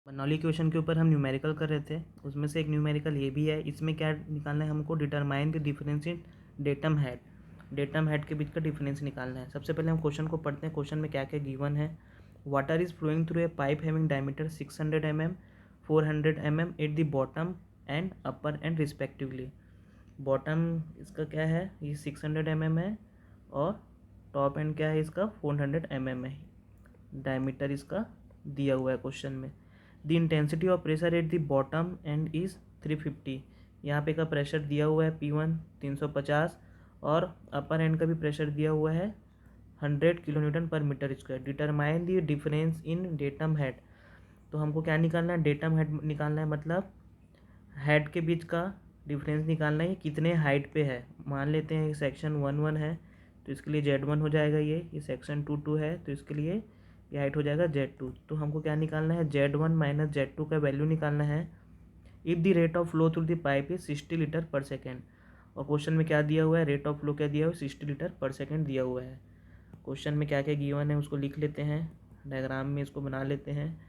Bernoulli equation के ऊपर हम न्यूमेरिकल कर रहे थे, उसमें से एक न्यूमेरिकल ये भी है। इसमें क्या निकालना है हमको, determine the difference in datum head के बीच का डिफरेंस निकालना है। सबसे पहले हम क्वेश्चन को पढ़ते हैं। क्वेश्चन में क्या क्या गिवन है। Water is flowing through a pipe having diameter 600 mm 400 mm at the bottom end upper end respectively. Bottom इसका क्या है, ये 600 mm है और टॉप एंड क्या है इसका 400 mm है। डायमीटर इसका दिया हुआ है क्वेश्चन में। The intensity of pressure at the bottom and is 350। यहाँ पे का प्रेशर दिया हुआ है P1 350 और अपर एंड का भी प्रेशर दिया हुआ है 100 kilo newton per metre square. Determine the difference in datum head. तो हमको क्या निकालना है, डेटम हेड निकालना है, मतलब हेड के बीच का डिफरेंस निकालना है, कितने हाइट पे है। मान लेते हैं सेक्शन 1 1 है तो इसके लिए Z1 हो जाएगा, ये सेक्शन 2 2 है तो इसके लिए ये हाइट हो जाएगा Z2। तो हमको क्या निकालना है, Z1 माइनस Z2 का वैल्यू निकालना है। If the rate of flow through the pipe is 60 litre पर सेकेंड। और क्वेश्चन में क्या दिया हुआ है, रेट ऑफ फ्लो क्या दिया हुआ है, 60 लीटर पर सेकेंड दिया हुआ है। क्वेश्चन में क्या क्या गिवन है उसको लिख लेते हैं, डायग्राम में इसको बना लेते हैं।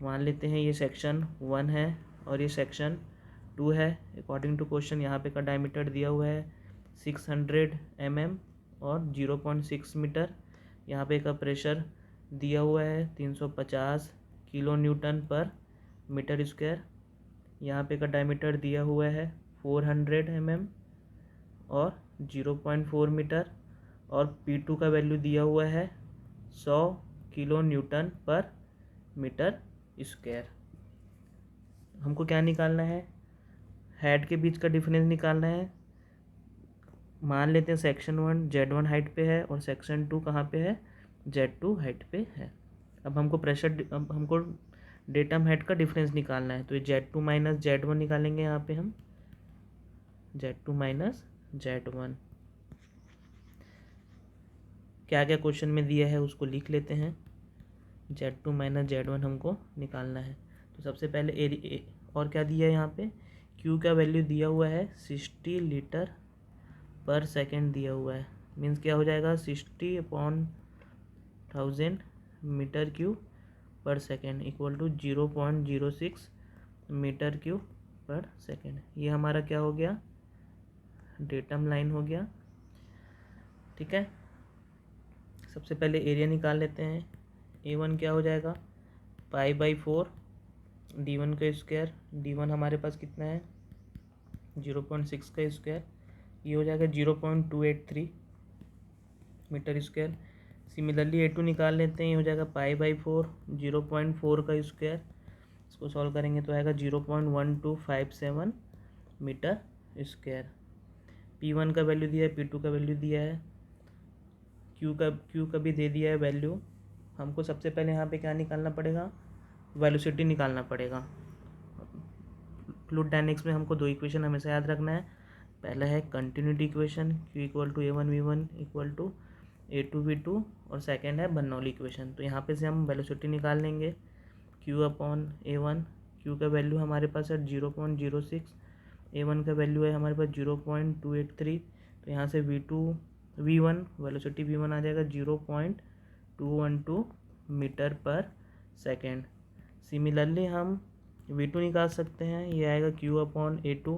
मान लेते हैं ये सेक्शन 1 है और ये सेक्शन 2 है। अकॉर्डिंग टू क्वेश्चन यहाँ पे का डायमीटर दिया हुआ है 600 mm और 0.6 मीटर। यहाँ पे का प्रेशर दिया हुआ है 350 kilo newton per metre square. यहाँ पे का डायमीटर दिया हुआ है 400 mm और 0.4 मीटर और P2 का वैल्यू दिया हुआ है 100 kilo newton per metre square. हमको क्या निकालना है, हेड के बीच का डिफरेंस निकालना है। मान लेते हैं सेक्शन 1 Z1 हाइट पे है और सेक्शन 2 कहाँ पे है, Z2 हाइट पे है। अब हमको डेटम हेड का डिफरेंस निकालना है, तो ये Z2 माइनस Z1 निकालेंगे। यहाँ पे हम Z2 माइनस Z1 क्या क्या क्वेश्चन में दिया है उसको लिख लेते हैं। Z2 माइनस Z1 हमको निकालना है। तो सबसे पहले और क्या दिया है, यहाँ पे Q का वैल्यू दिया हुआ है 60 लीटर पर सेकेंड दिया हुआ है। मीन्स क्या हो जाएगा, 60/1000 metre cube per second equal to 0.06 metre cube per second. ये हमारा क्या हो गया, डेटम लाइन हो गया। ठीक है, सबसे पहले एरिया निकाल लेते हैं। A1 क्या हो जाएगा, π/4 D1 का स्क्वायर। D1 हमारे पास कितना है 0.6 का स्क्वायर, ये हो जाएगा 0.283 मीटर स्क्वायर। सिमिलरली A2 निकाल लेते हैं, ये हो जाएगा π/4 0.4 का स्क्वायर। इसको सॉल्व करेंगे तो आएगा 0.1257 मीटर स्क्वायर। P1 का वैल्यू दिया है, P2 का वैल्यू दिया है, Q का भी दे दिया है वैल्यू। हमको सबसे पहले यहाँ पे क्या निकालना पड़ेगा, वेलोसिटी निकालना पड़ेगा। फ्लूइड डायनेमिक्स में हमको दो इक्वेशन हमेशा याद रखना है। पहला है continuity equation Q equal to A1 V1 equal to A2 V2 और सेकेंड है बर्नौली इक्वेशन। तो यहाँ पे से हम वेलोसिटी निकाल लेंगे Q/A1। Q का वैल्यू हमारे पास है 0.06, A1 का वैल्यू है हमारे पास 0.283। तो यहाँ से V1 वेलोसिटी V1 आ जाएगा 0.212 मीटर पर सेकेंड। सिमिलरली हम V2 निकाल सकते हैं, ये आएगा Q/A2।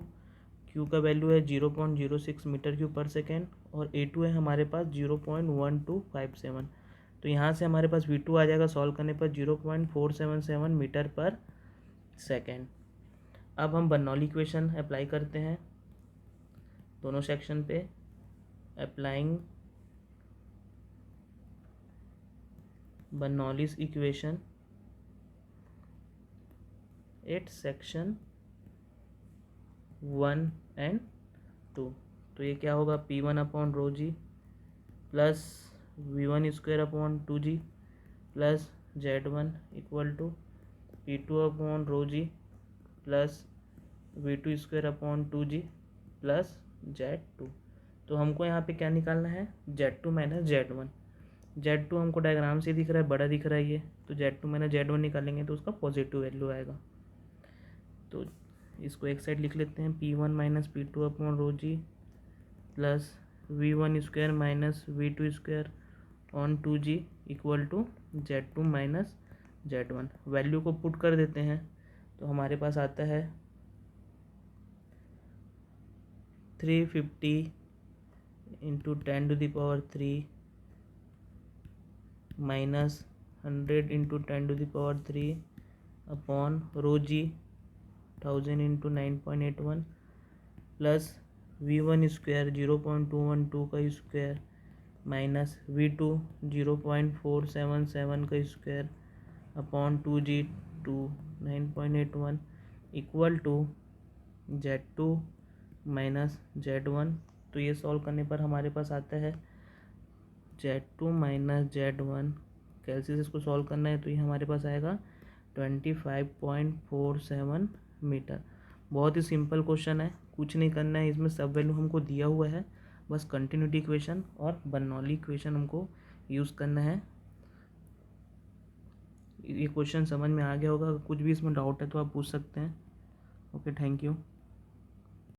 Q का वैल्यू है 0.06 मीटर क्यूब पर सेकेंड और A2 है हमारे पास 0.1257। तो यहाँ से हमारे पास V2 आ जाएगा सॉल्व करने पर 0.477 मीटर पर सेकेंड। अब हम बर्नौली इक्वेशन अप्लाई करते हैं दोनों सेक्शन पे। Applying Bernoulli's equation at section 1 and 2। तो ये क्या होगा, P1/ρg plus V1 square upon 2g plus Z1 equal to P2/ρg plus V2 square upon 2g plus Z2। तो हमको यहाँ पे क्या निकालना है, Z2 माइनस Z1। Z2 हमको डायग्राम से दिख रहा है, बड़ा दिख रहा है ये, तो Z2 माइनस Z1 निकालेंगे तो उसका पॉजिटिव वैल्यू आएगा। तो इसको एक साइड लिख लेते हैं, P1 minus P2/ρg plus V1 square minus V2 square on 2g equal to Z2 minus Z1। Value को पुट कर देते हैं तो हमारे पास आता है 350 into 10⁻³ minus 100 into 10⁻³ upon rho g 1000 into 9.81 plus V1 square 0.212 का स्क्वायर माइनस V2 0.477 का square upon 2G2 9.81 equal to Z2 minus Z1। तो ये सॉल्व करने पर हमारे पास आता है Z2 माइनस Z1। कैसे इसको सॉल्व करना है तो ये हमारे पास आएगा 25.47 मीटर। बहुत ही सिंपल क्वेश्चन है, कुछ नहीं करना है, इसमें सब वैल्यू हमको दिया हुआ है, बस कंटिन्यूटी इक्वेशन और बर्नौली इक्वेशन हमको यूज़ करना है। ये क्वेश्चन समझ में आ गया होगा, कुछ भी इसमें डाउट है तो आप पूछ सकते हैं। Okay, thank you.